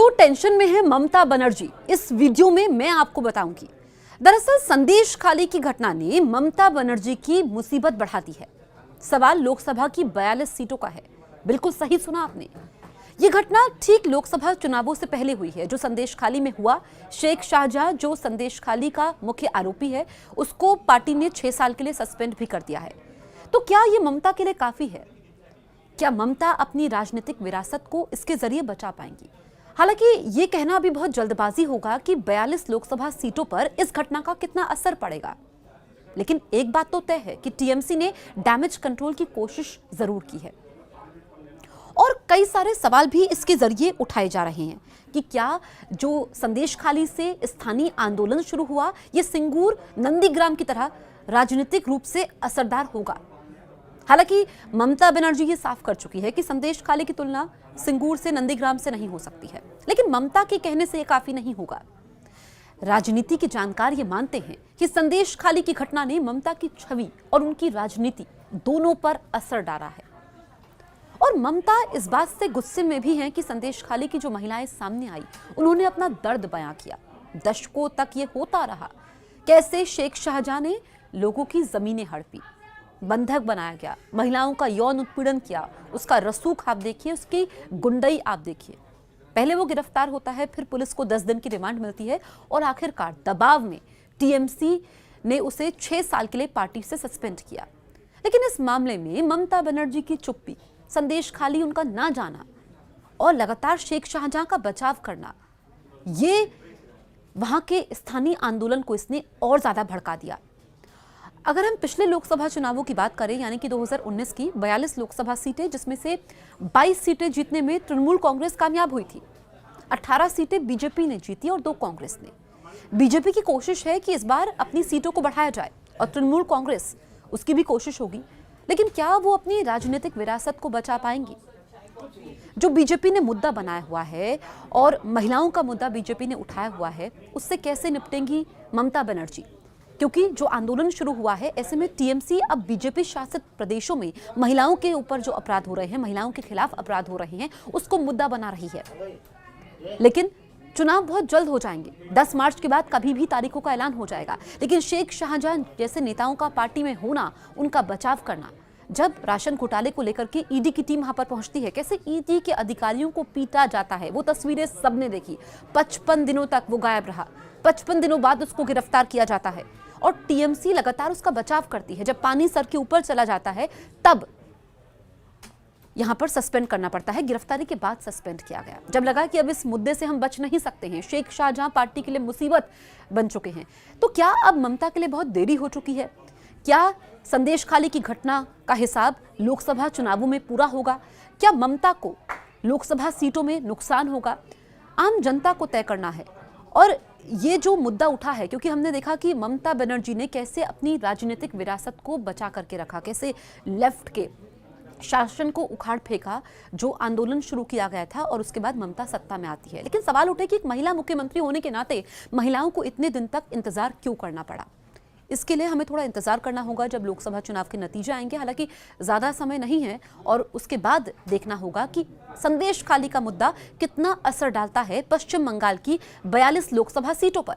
क्यों टेंशन में है ममता बनर्जी, इस वीडियो में मैं आपको बताऊंगी। दरअसल संदेश खाली की घटना ने ममता बनर्जी की मुसीबत बढ़ा दी है। सवाल लोकसभा की 42 सीटों का है। बिल्कुल सही सुना आपने। ये घटना ठीक लोकसभा चुनावों से पहले हुई है, जो संदेश खाली में हुआ। शेख शाहजहां, जो संदेश खाली का मुख्य आरोपी है, उसको पार्टी ने 6 साल के लिए सस्पेंड भी कर दिया है। तो क्या ये ममता के लिए काफी है? क्या ममता अपनी राजनीतिक विरासत को इसके जरिए बचा पाएंगी? हालांकि ये कहना अभी बहुत जल्दबाजी होगा कि 42 लोकसभा सीटों पर इस घटना का कितना असर पड़ेगा। लेकिन एक बात तो तय है कि टीएमसी ने डैमेज कंट्रोल की कोशिश जरूर की है और कई सारे सवाल भी इसके जरिए उठाए जा रहे हैं कि क्या जो संदेश खाली से स्थानीय आंदोलन शुरू हुआ, ये सिंगूर नंदीग्राम की तरह राजनीतिक रूप से असरदार होगा। हालांकि ममता बनर्जी ये साफ कर चुकी है कि संदेश खाली की तुलना सिंगूर से, नंदीग्राम से नहीं हो सकती है। लेकिन ममता के कहने से ये काफी नहीं होगा। राजनीति के जानकार ये मानते हैं कि संदेश खाली की घटना ने ममता की छवि और उनकी राजनीति दोनों पर असर डाला है। और ममता इस बात से गुस्से में भी हैं कि संदेश खाली की जो महिलाएं सामने आई, उन्होंने अपना दर्द बयां किया। दशकों तक ये होता रहा, कैसे शेख शाहजहां ने लोगों की जमीनें हड़पी, बंधक बनाया गया, महिलाओं का यौन उत्पीड़न किया, उसका रसूख आप देखिए, उसकी गुंडई आप देखिए। पहले वो गिरफ्तार होता है, फिर पुलिस को 10 दिन की रिमांड मिलती है और आखिरकार दबाव में टीएमसी ने उसे 6 साल के लिए पार्टी से सस्पेंड किया। लेकिन इस मामले में ममता बनर्जी की चुप्पी, संदेश खाली उनका ना जाना और लगातार शेख शाहजहां का बचाव करना, ये वहां के स्थानीय आंदोलन को इसने और ज्यादा भड़का दिया। अगर हम पिछले लोकसभा चुनावों की बात करें, यानी कि 2019 की 42 लोकसभा सीटें, जिसमें से 22 सीटें जीतने में तृणमूल कांग्रेस कामयाब हुई थी, 18 सीटें बीजेपी ने जीती और 2 कांग्रेस ने। बीजेपी की कोशिश है कि इस बार अपनी सीटों को बढ़ाया जाए और तृणमूल कांग्रेस, उसकी भी कोशिश होगी। लेकिन क्या वो अपनी राजनीतिक विरासत को बचा पाएंगी? जो बीजेपी ने मुद्दा बनाया हुआ है और महिलाओं का मुद्दा बीजेपी ने उठाया हुआ है, उससे कैसे निपटेंगी ममता बनर्जी? क्योंकि जो आंदोलन शुरू हुआ है, ऐसे में टीएमसी अब बीजेपी शासित प्रदेशों में महिलाओं के ऊपर जो अपराध हो रहे हैं, महिलाओं के खिलाफ अपराध हो रहे हैं, उसको मुद्दा बना रही है। लेकिन चुनाव बहुत जल्द हो जाएंगे। 10 मार्च के बाद कभी भी तारीखों का ऐलान हो जाएगा। लेकिन शेख शाहजहां जैसे नेताओं का पार्टी में होना, उनका बचाव करना, जब राशन घोटाले को लेकर के ईडी की टीम वहां पर पहुंचती है, कैसे ईडी के अधिकारियों को पीटा जाता है, वो तस्वीरें सबने देखी। 55 दिनों तक वो गायब रहा, 55 दिनों बाद उसको गिरफ्तार किया जाता है और टीएमसी लगातार उसका बचाव करती है। जब पानी सर के ऊपर चला जाता है, तब यहां पर सस्पेंड करना पड़ता है। गिरफ्तारी के बाद सस्पेंड किया गया। जब लगा कि अब इस मुद्दे से हम बच नहीं सकते हैं, शेख शाहजहां पार्टी के लिए मुसीबत बन चुके हैं, तो क्या अब ममता के लिए बहुत देरी हो चुकी है? क्या संदेश खाली की घटना का हिसाब लोकसभा चुनावों में पूरा होगा? क्या ममता को लोकसभा सीटों में नुकसान होगा? आम जनता को तय करना है। और ये जो मुद्दा उठा है, क्योंकि हमने देखा कि ममता बनर्जी ने कैसे अपनी राजनीतिक विरासत को बचा करके रखा, कैसे लेफ्ट के शासन को उखाड़ फेंका, जो आंदोलन शुरू किया गया था, और उसके बाद ममता सत्ता में आती है। लेकिन सवाल उठे कि एक महिला मुख्यमंत्री होने के नाते महिलाओं को इतने दिन तक इंतजार क्यों करना पड़ा? इसके लिए हमें थोड़ा इंतजार करना होगा जब लोकसभा चुनाव के नतीजे आएंगे। हालांकि ज़्यादा समय नहीं है और उसके बाद देखना होगा कि संदेश खाली का मुद्दा कितना असर डालता है पश्चिम बंगाल की 42 लोकसभा सीटों पर।